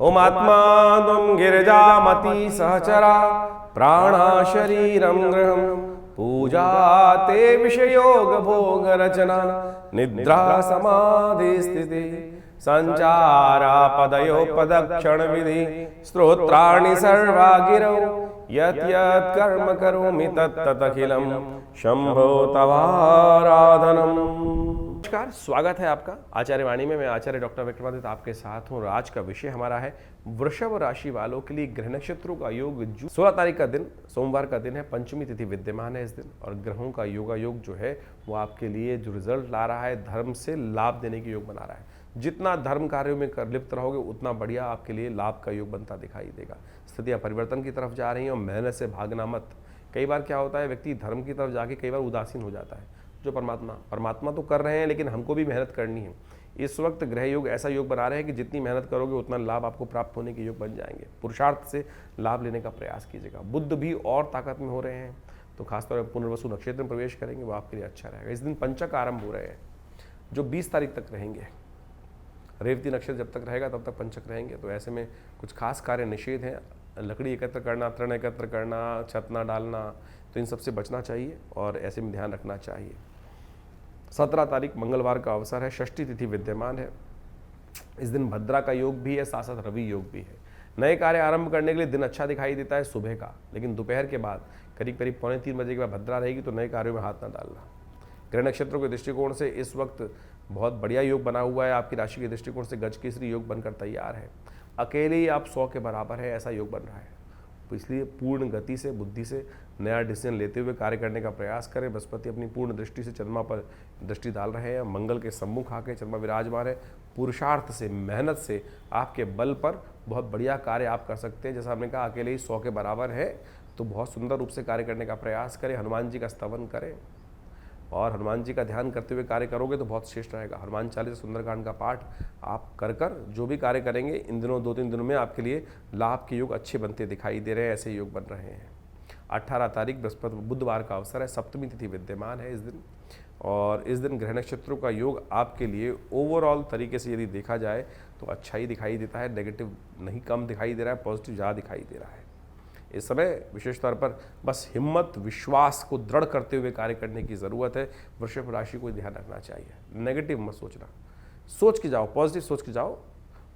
ओमात्मा गिरिजामती सहचरा प्राणा शरीरं गृहं पूजा ते विषयोग भोग रचना निद्रा समाधि स्थिति संचारा पदयो पदक्षण विधि स्तोत्राणि सर्वा गिरौ यत् यत् कर्म करोमि तत् तत् अखिलम शंभो तवाराधनम। नमस्कार, स्वागत है आपका आचार्य वाणी में। मैं आचार्य डॉक्टर विक्रमादित्य आपके साथ हूँ। आज का विषय हमारा है वृषभ राशि वालों के लिए ग्रह नक्षत्रों का योग। 16 तारीख का दिन सोमवार का दिन है, पंचमी तिथि विद्यमान है इस दिन, और ग्रहों का योग जो है वो आपके लिए जो रिजल्ट ला रहा है, धर्म से लाभ देने के योग बना रहा है। जितना धर्म कार्यों में लिप्त रहोगे उतना बढ़िया आपके लिए लाभ का योग बनता दिखाई देगा। स्थितियां परिवर्तन की तरफ जा रही हैं और मेहनत से भागना मत। कई बार क्या होता है, व्यक्ति धर्म की तरफ जाके कई बार उदासीन हो जाता है। जो परमात्मा तो कर रहे हैं, लेकिन हमको भी मेहनत करनी है। इस वक्त ग्रह योग ऐसा योग बना रहे हैं कि जितनी मेहनत करोगे उतना लाभ आपको प्राप्त होने के योग बन जाएंगे। पुरुषार्थ से लाभ लेने का प्रयास कीजिएगा। बुध भी और ताकत में हो रहे हैं, तो खासतौर पर पुनर्वसु नक्षत्र में प्रवेश करेंगे, वो आपके लिए अच्छा रहेगा। इस दिन पंचक आरंभ हो रहे हैं जो 20 तारीख तक रहेंगे। रेवती नक्षत्र जब तक रहेगा तब तक पंचक रहेंगे, तो ऐसे में कुछ खास कार्य निषेध हैं। लकड़ी एकत्र करना, तृण एकत्र करना, छत ना डालना, तो इन सबसे बचना चाहिए और ऐसे में ध्यान रखना चाहिए। 17 तारीख मंगलवार का अवसर है, षष्ठी तिथि विद्यमान है। इस दिन भद्रा का योग भी है, साथ साथ रवि योग भी है। नए कार्य आरंभ करने के लिए दिन अच्छा दिखाई देता है सुबह का, लेकिन दोपहर के बाद करीब करीब 2:45 बजे के बाद भद्रा रहेगी, तो नए कार्यों में हाथ ना डालना। ग्रह नक्षत्रों के दृष्टिकोण से इस वक्त बहुत बढ़िया योग बना हुआ है। आपकी राशि के दृष्टिकोण से गज केसरी योग बनकर तैयार है। अकेले ही आप 100 के बराबर है, ऐसा योग बन रहा है। तो इसलिए पूर्ण गति से, बुद्धि से नया डिसीजन लेते हुए कार्य करने का प्रयास करें। बृहस्पति अपनी पूर्ण दृष्टि से चंद्रमा पर दृष्टि डाल रहे हैं। मंगल के सम्मुख आके चंद्रमा विराजमान है। पुरुषार्थ से, मेहनत से, आपके बल पर बहुत बढ़िया कार्य आप कर सकते हैं। जैसा हमने कहा, अकेले ही 100 के बराबर है, तो बहुत सुंदर रूप से कार्य करने का प्रयास करें। हनुमान जी का स्तवन करें और हनुमान जी का ध्यान करते हुए कार्य करोगे तो बहुत श्रेष्ठ रहेगा। हनुमान चालीसा, सुंदरकांड का पाठ आप कर जो भी कार्य करेंगे, इन दिनों 2-3 दिनों में आपके लिए लाभ के योग अच्छे बनते दिखाई दे रहे हैं। ऐसे योग बन रहे हैं। 18 तारीख बृहस्पति बुधवार का अवसर है, सप्तमी तिथि विद्यमान है इस दिन, और इस दिन ग्रह नक्षत्रों का योग आपके लिए ओवरऑल तरीके से यदि देखा जाए तो अच्छा ही दिखाई देता है। नेगेटिव नहीं कम दिखाई दे रहा है, पॉजिटिव ज़्यादा दिखाई दे रहा है। इस समय विशेष तौर पर बस हिम्मत, विश्वास को दृढ़ करते हुए कार्य करने की ज़रूरत है। वृषभ राशि को ध्यान रखना चाहिए। नेगेटिव मत सोचना, सोच के जाओ, पॉजिटिव सोच के जाओ,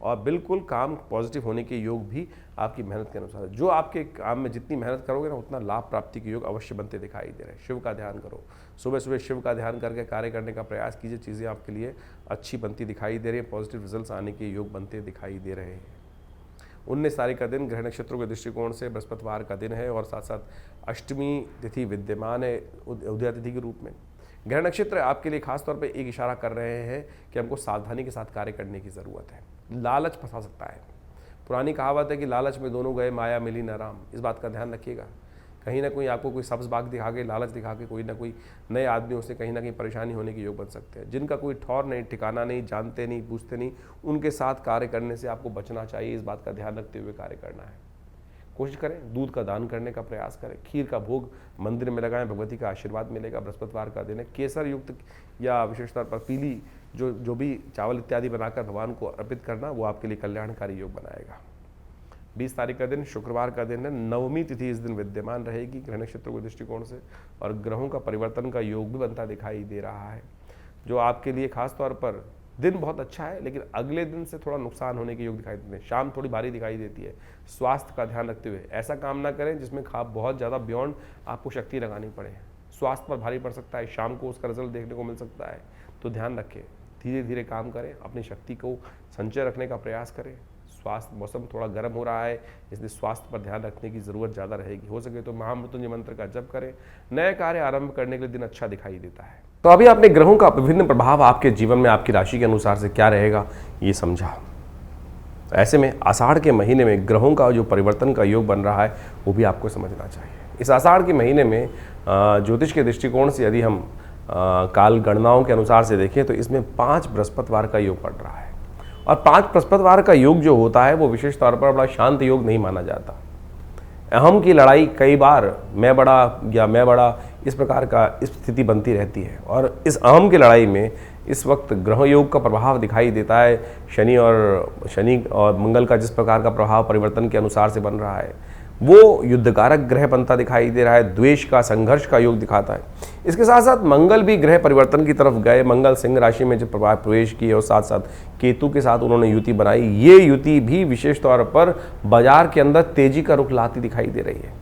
और बिल्कुल काम पॉजिटिव होने के योग भी आपकी मेहनत के अनुसार है। जो आपके काम में जितनी मेहनत करोगे ना, उतना लाभ प्राप्ति के योग अवश्य बनते दिखाई दे रहे हैं। शिव का ध्यान करो, सुबह सुबह शिव का ध्यान करके कार्य करने का प्रयास कीजिए। चीज़ें आपके लिए अच्छी बनती दिखाई दे रही है। पॉजिटिव रिजल्ट आने के योग बनते दिखाई दे रहे हैं। 19 तारीख का दिन ग्रह नक्षत्रों के दृष्टिकोण से बृहस्पतिवार का दिन है, और साथ साथ अष्टमी तिथि विद्यमान है उदया तिथि के रूप में। ग्रह नक्षत्र आपके लिए खास तौर पे एक इशारा कर रहे हैं कि हमको सावधानी के साथ कार्य करने की ज़रूरत है। लालच फंसा सकता है। पुरानी कहावत है कि लालच में दोनों गए, माया मिली न राम। इस बात का ध्यान रखिएगा। कहीं ना कहीं आपको कोई सब्ज बाग दिखा के, लालच दिखा के कोई ना कोई नए आदमियों से कहीं ना कहीं परेशानी होने के योग बन सकते हैं। जिनका कोई ठौर नहीं, ठिकाना नहीं, जानते नहीं, पूछते नहीं, उनके साथ कार्य करने से आपको बचना चाहिए। इस बात का ध्यान रखते हुए कार्य करना है। कोशिश करें दूध का दान करने का प्रयास करें। खीर का भोग मंदिर में लगाएं, भगवती का आशीर्वाद मिलेगा। बृहस्पतिवार का दिन है। केसर युक्त या विशेष तौर पर पीली जो भी चावल इत्यादि बनाकर भगवान को अर्पित करना, वो आपके लिए कल्याणकारी योग बनाएगा। 20 तारीख का दिन शुक्रवार का दिन है। नवमी तिथि इस दिन विद्यमान रहेगी ग्रह नक्षत्रों के दृष्टिकोण से, और ग्रहों का परिवर्तन का योग भी बनता दिखाई दे रहा है, जो आपके लिए खास तौर पर दिन बहुत अच्छा है, लेकिन अगले दिन से थोड़ा नुकसान होने के योग दिखाई देते हैं। शाम थोड़ी भारी दिखाई देती है। स्वास्थ्य का ध्यान रखते हुए ऐसा काम ना करें जिसमें बहुत ज़्यादा बियॉन्ड आपको शक्ति लगानी पड़े। स्वास्थ्य पर भारी पड़ सकता है, शाम को उसका रिजल्ट देखने को मिल सकता है, तो ध्यान रखें। धीरे धीरे काम करें, अपनी शक्ति को संचय रखने का प्रयास करें। स्वास्थ्य, मौसम थोड़ा गर्म हो रहा है, इसलिए स्वास्थ्य पर ध्यान रखने की ज़रूरत ज़्यादा रहेगी। हो सके तो महामृत्युंजय मंत्र का जप करें। नए कार्य आरंभ करने के लिए दिन अच्छा दिखाई देता है। तो अभी आपने ग्रहों का विभिन्न प्रभाव आपके जीवन में आपकी राशि के अनुसार से क्या रहेगा ये समझा। ऐसे में आषाढ़ के महीने में ग्रहों का जो परिवर्तन का योग बन रहा है वो भी आपको समझना चाहिए। इस आषाढ़ के महीने में ज्योतिष के दृष्टिकोण से यदि हम काल गणनाओं के अनुसार से देखें तो इसमें 5 बृहस्पतिवार का योग पड़ रहा है, और 5 बृहस्पतिवार का योग जो होता है वो विशेष तौर पर बड़ा शांत योग नहीं माना जाता। अहम की लड़ाई कई बार मैं बड़ा इस प्रकार का स्थिति बनती रहती है। और इस अहम की लड़ाई में इस वक्त ग्रह योग का प्रभाव दिखाई देता है। शनि और मंगल का जिस प्रकार का प्रभाव परिवर्तन के अनुसार से बन रहा है, वो युद्धकारक ग्रह बनता दिखाई दे रहा है, द्वेष का, संघर्ष का योग दिखाता है। इसके साथ साथ मंगल भी ग्रह परिवर्तन की तरफ गए। मंगल सिंह राशि में जब प्रभाव प्रवेश किए और साथ साथ केतु के साथ उन्होंने युति बनाई। ये युति भी विशेष तौर पर बाजार के अंदर तेजी का रुख लाती दिखाई दे रही है।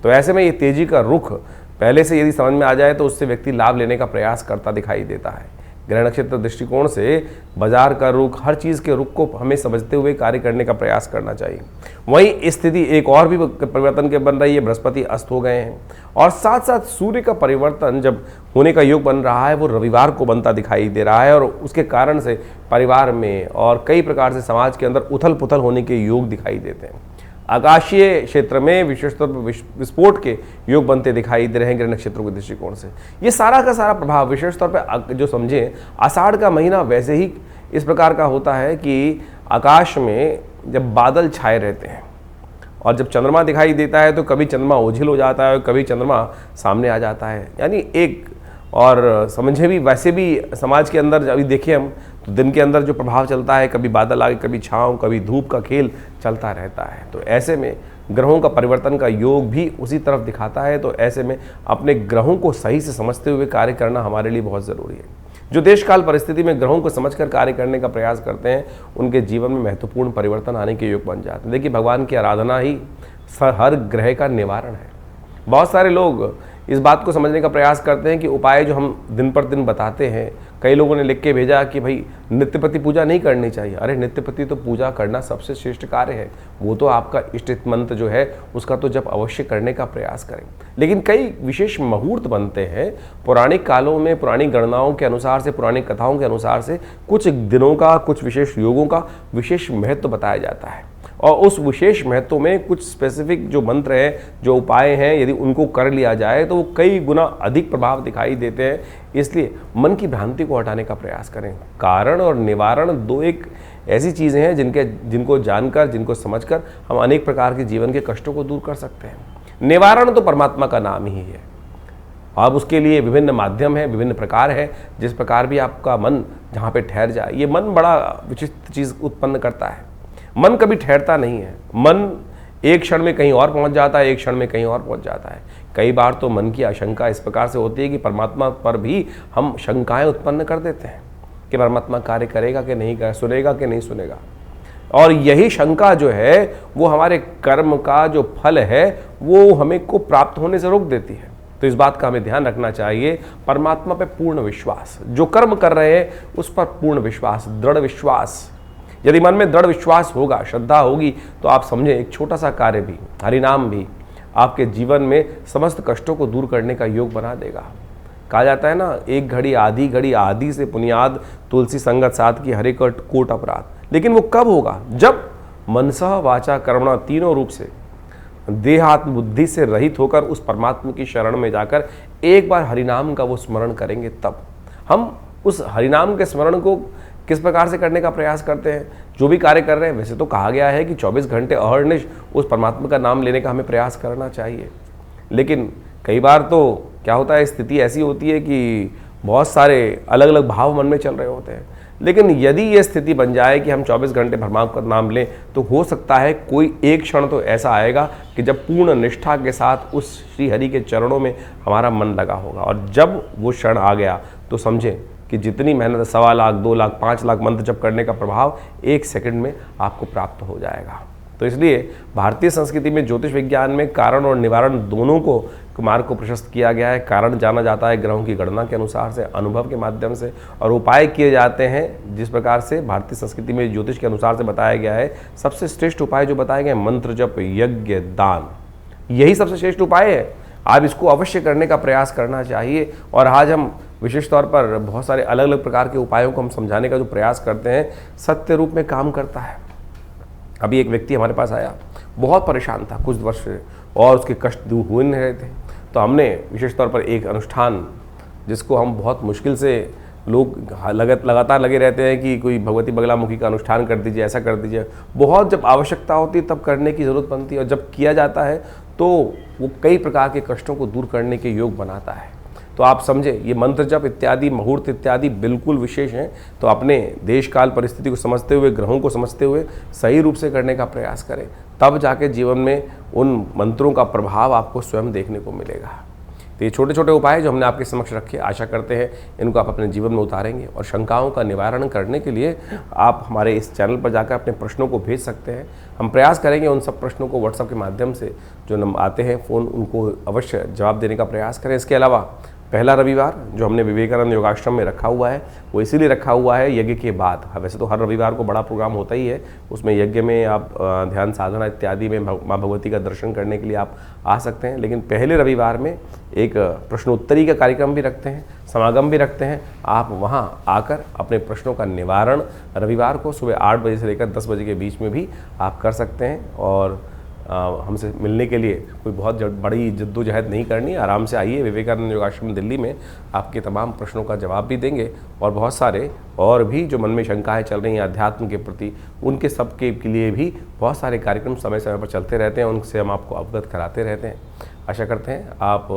तो ऐसे में ये तेजी का रुख पहले से यदि समझ में आ जाए तो उससे व्यक्ति लाभ लेने का प्रयास करता दिखाई देता है। ग्रह नक्षत्र दृष्टिकोण से बाजार का रुख, हर चीज़ के रुख को हमें समझते हुए कार्य करने का प्रयास करना चाहिए। वहीं स्थिति एक और भी परिवर्तन के बन रही है। बृहस्पति अस्त हो गए हैं और साथ साथ सूर्य का परिवर्तन जब होने का योग बन रहा है वो रविवार को बनता दिखाई दे रहा है और उसके कारण से परिवार में और कई प्रकार से समाज के अंदर उथल पुथल होने के योग दिखाई देते हैं। आकाशीय क्षेत्र में विशेषतौर पर विस्फोट के योग बनते दिखाई दे रहे हैं ग्रह नक्षत्रों के दृष्टिकोण से। ये सारा का सारा प्रभाव विशेष तौर पर जो समझें, आषाढ़ का महीना वैसे ही इस प्रकार का होता है कि आकाश में जब बादल छाए रहते हैं और जब चंद्रमा दिखाई देता है तो कभी चंद्रमा ओझिल हो जाता है और कभी चंद्रमा सामने आ जाता है। यानी एक और समझे भी वैसे भी समाज के अंदर अभी देखिए हम तो दिन के अंदर जो प्रभाव चलता है, कभी बादल आगे, कभी छाँव, कभी धूप का खेल चलता रहता है। तो ऐसे में ग्रहों का परिवर्तन का योग भी उसी तरफ दिखाता है। तो ऐसे में अपने ग्रहों को सही से समझते हुए कार्य करना हमारे लिए बहुत ज़रूरी है। जो देश काल परिस्थिति में ग्रहों को समझकर कार्य करने का प्रयास करते हैं उनके जीवन में महत्वपूर्ण परिवर्तन आने के योग बन जाते हैं। देखिए, भगवान की आराधना ही हर ग्रह का निवारण है। बहुत सारे लोग इस बात को समझने का प्रयास करते हैं कि उपाय जो हम दिन पर दिन बताते हैं, कई लोगों ने लिख के भेजा कि भाई नित्यपति पूजा नहीं करनी चाहिए। अरे नित्यपति तो पूजा करना सबसे श्रेष्ठ कार्य है, वो तो आपका इष्ट मंत्र जो है उसका तो जब अवश्य करने का प्रयास करें। लेकिन कई विशेष मुहूर्त बनते हैं पौराणिक कालों में, पुरानी गणनाओं के अनुसार से, पुरानी कथाओं के अनुसार से कुछ दिनों का, कुछ विशेष योगों का विशेष महत्व बताया जाता है और उस विशेष महत्व में कुछ स्पेसिफिक जो मंत्र हैं, जो उपाय हैं, यदि उनको कर लिया जाए तो वो कई गुना अधिक प्रभाव दिखाई देते हैं। इसलिए मन की भ्रांति को हटाने का प्रयास करें। कारण और निवारण दो एक ऐसी चीज़ें हैं जिनको जानकर, जिनको समझकर हम अनेक प्रकार के जीवन के कष्टों को दूर कर सकते हैं। निवारण तो परमात्मा का नाम ही है। अब उसके लिए विभिन्न माध्यम हैं, विभिन्न प्रकार है। जिस प्रकार भी आपका मन जहाँ पे ठहर जाए, ये मन बड़ा विचित्र चीज़ उत्पन्न करता है। मन कभी ठहरता नहीं है। मन एक क्षण में कहीं और पहुंच जाता है, एक क्षण में कहीं और पहुंच जाता है। कई बार तो मन की आशंका इस प्रकार से होती है कि परमात्मा पर भी हम शंकाएं उत्पन्न कर देते हैं कि परमात्मा कार्य करेगा कि नहीं करेगा, सुनेगा कि नहीं सुनेगा। और यही शंका जो है वो हमारे कर्म का जो फल है वो हमें को प्राप्त होने से रोक देती है। तो इस बात का हमें ध्यान रखना चाहिए। परमात्मा पे पूर्ण विश्वास, जो कर्म कर रहे हैं उस पर पूर्ण विश्वास, दृढ़ विश्वास। यदि मन में दृढ़ विश्वास होगा, श्रद्धा होगी, तो आप समझें एक छोटा सा कार्य भी, हरिनाम भी आपके जीवन में समस्त कष्टों को दूर करने का योग बना देगा। कहा जाता है ना, एक घड़ी आदि से पुनियाद, तुलसी संगत साथ की हरे कोट अपराध। लेकिन वो कब होगा? जब मनसा वाचा कर्मणा तीनों रूप से देहात्म बुद्धि से रहित होकर उस परमात्मा की शरण में जाकर एक बार हरिनाम का वो स्मरण करेंगे। तब हम उस हरिनाम के स्मरण को किस प्रकार से करने का प्रयास करते हैं। जो भी कार्य कर रहे हैं, वैसे तो कहा गया है कि 24 घंटे अहर्निश उस परमात्मा का नाम लेने का हमें प्रयास करना चाहिए। लेकिन कई बार तो क्या होता है, स्थिति ऐसी होती है कि बहुत सारे अलग अलग भाव मन में चल रहे होते हैं। लेकिन यदि ये स्थिति बन जाए कि हम 24 घंटे परमात्मा का नाम लें, तो हो सकता है कोई एक क्षण तो ऐसा आएगा कि जब पूर्ण निष्ठा के साथ उस श्री हरि के चरणों में हमारा मन लगा होगा। और जब वो क्षण आ गया तो समझें कि जितनी मेहनत 1.25 लाख, 2 लाख, 5 लाख मंत्र जप करने का प्रभाव 1 सेकंड में आपको प्राप्त हो जाएगा। तो इसलिए भारतीय संस्कृति में ज्योतिष विज्ञान में कारण और निवारण दोनों को मार्ग को प्रशस्त किया गया है। कारण जाना जाता है ग्रहों की गणना के अनुसार से, अनुभव के माध्यम से, और उपाय किए जाते हैं जिस प्रकार से भारतीय संस्कृति में ज्योतिष के अनुसार से बताया गया है। सबसे श्रेष्ठ उपाय जो बताए गए, मंत्र जप, यज्ञ, दान, यही सबसे श्रेष्ठ उपाय है। आप इसको अवश्य करने का प्रयास करना चाहिए। और आज हम विशेष तौर पर बहुत सारे अलग अलग प्रकार के उपायों को हम समझाने का जो प्रयास करते हैं, सत्य रूप में काम करता है। अभी एक व्यक्ति हमारे पास आया, बहुत परेशान था कुछ वर्ष से और उसके कष्ट दूर हुए नहीं रहे थे। तो हमने विशेष तौर पर एक अनुष्ठान, जिसको हम बहुत मुश्किल से लोग लगातार लगे रहते हैं कि कोई भगवती बगलामुखी का अनुष्ठान कर दीजिए, ऐसा कर दीजिए, बहुत जब आवश्यकता होती है तब करने की ज़रूरत बनती है। और जब किया जाता है तो वो कई प्रकार के कष्टों को दूर करने के योग बनाता है। तो आप समझे, ये मंत्र जप इत्यादि, मुहूर्त इत्यादि बिल्कुल विशेष हैं। तो अपने देश काल परिस्थिति को समझते हुए, ग्रहों को समझते हुए सही रूप से करने का प्रयास करें, तब जाके जीवन में उन मंत्रों का प्रभाव आपको स्वयं देखने को मिलेगा। तो ये छोटे छोटे उपाय जो हमने आपके समक्ष रखे, आशा करते हैं इनको आप अपने जीवन में उतारेंगे। और शंकाओं का निवारण करने के लिए आप हमारे इस चैनल पर जाकर अपने प्रश्नों को भेज सकते हैं। हम प्रयास करेंगे उन सब प्रश्नों को व्हाट्सएप के माध्यम से जो नंबर आते हैं फ़ोन, उनको अवश्य जवाब देने का प्रयास करें। इसके अलावा पहला रविवार जो हमने विवेकानंद योगाश्रम में रखा हुआ है, वो इसीलिए रखा हुआ है यज्ञ के बाद। वैसे तो हर रविवार को बड़ा प्रोग्राम होता ही है, उसमें यज्ञ में आप ध्यान साधना इत्यादि में माँ भगवती का दर्शन करने के लिए आप आ सकते हैं। लेकिन पहले रविवार में एक प्रश्नोत्तरी का कार्यक्रम भी रखते हैं, समागम भी रखते हैं। आप वहाँ आकर अपने प्रश्नों का निवारण रविवार को सुबह 8 बजे से लेकर 10 बजे के बीच में भी आप कर सकते हैं। और हमसे मिलने के लिए कोई बहुत बड़ी जद्दोजहद नहीं करनी, आराम से आइए। विवेकानंद योगाश्रम दिल्ली में आपके तमाम प्रश्नों का जवाब भी देंगे, और बहुत सारे और भी जो मन में शंकाएं चल रही हैं अध्यात्म के प्रति, उनके सब के लिए भी बहुत सारे कार्यक्रम समय समय पर चलते रहते हैं, उनसे हम आपको अवगत कराते रहते हैं। आशा करते हैं आप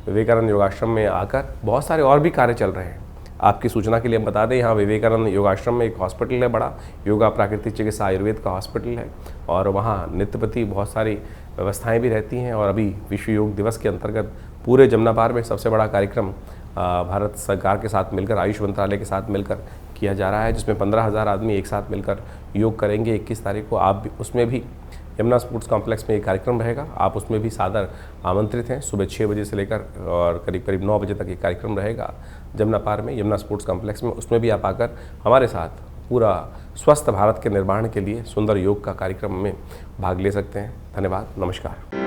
विवेकानंद योगाश्रम में आकर, बहुत सारे और भी कार्य चल रहे हैं। आपकी सूचना के लिए हम बता दें, यहाँ विवेकानंद योगाश्रम में एक हॉस्पिटल है बड़ा, योगा प्राकृतिक चिकित्सा आयुर्वेद का हॉस्पिटल है, और वहाँ नित्य प्रति बहुत सारी व्यवस्थाएं भी रहती हैं। और अभी विश्व योग दिवस के अंतर्गत पूरे जमुनापार में सबसे बड़ा कार्यक्रम भारत सरकार के साथ मिलकर, आयुष मंत्रालय के साथ मिलकर किया जा रहा है, जिसमें 15,000 आदमी एक साथ मिलकर योग करेंगे। 21 तारीख को आप भी उसमें भी यमुना स्पोर्ट्स कॉम्प्लेक्स में एक कार्यक्रम रहेगा, आप उसमें भी सादर आमंत्रित हैं। सुबह 6 बजे से लेकर और करीब करीब 9 बजे तक ये कार्यक्रम रहेगा जमुनापार में, यमुना स्पोर्ट्स कॉम्प्लेक्स में। उसमें भी आप आकर हमारे साथ पूरा स्वस्थ भारत के निर्माण के लिए सुंदर योग का कार्यक्रम में भाग ले सकते हैं। धन्यवाद, नमस्कार।